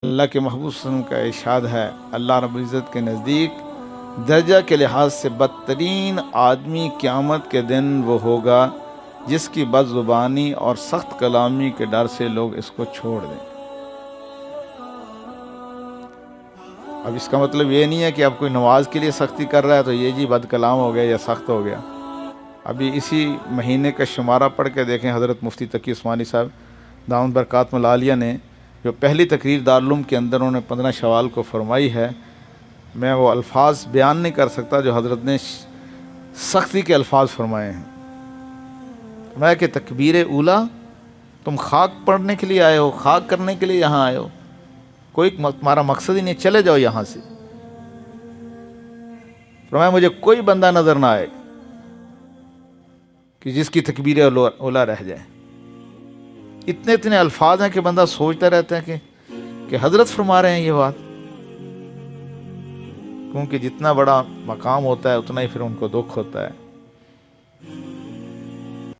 اللہ کے محبوب صلی اللہ علیہ وسلم کا ارشاد ہے، اللہ رب العزت کے نزدیک درجہ کے لحاظ سے بدترین آدمی قیامت کے دن وہ ہوگا جس کی بد زبانی اور سخت کلامی کے ڈر سے لوگ اس کو چھوڑ دیں۔ اب اس کا مطلب یہ نہیں ہے کہ اب کوئی نماز کے لیے سختی کر رہا ہے تو یہ جی بد کلام ہو گیا یا سخت ہو گیا۔ ابھی اسی مہینے کا شمارہ پڑھ کے دیکھیں، حضرت مفتی تقی عثمانی صاحب دامت برکاتہم العالیہ نے جو پہلی تقریر دارالعلوم کے اندر انہوں نے 15 شوال کو فرمائی ہے، میں وہ الفاظ بیان نہیں کر سکتا جو حضرت نے سختی کے الفاظ فرمائے ہیں۔ میں کہ تکبیر اولا، تم خاک پڑھنے کے لیے آئے ہو، خاک کرنے کے لیے یہاں آئے ہو، کوئی تمہارا مقصد ہی نہیں، چلے جاؤ یہاں سے۔ فرمایا مجھے کوئی بندہ نظر نہ آئے کہ جس کی تکبیر اولا رہ جائے۔ اتنے الفاظ ہیں کہ بندہ سوچتا رہتا ہے کہ حضرت فرما رہے ہیں یہ بات، کیونکہ جتنا بڑا مقام ہوتا ہے اتنا ہی پھر ان کو دکھ ہوتا ہے۔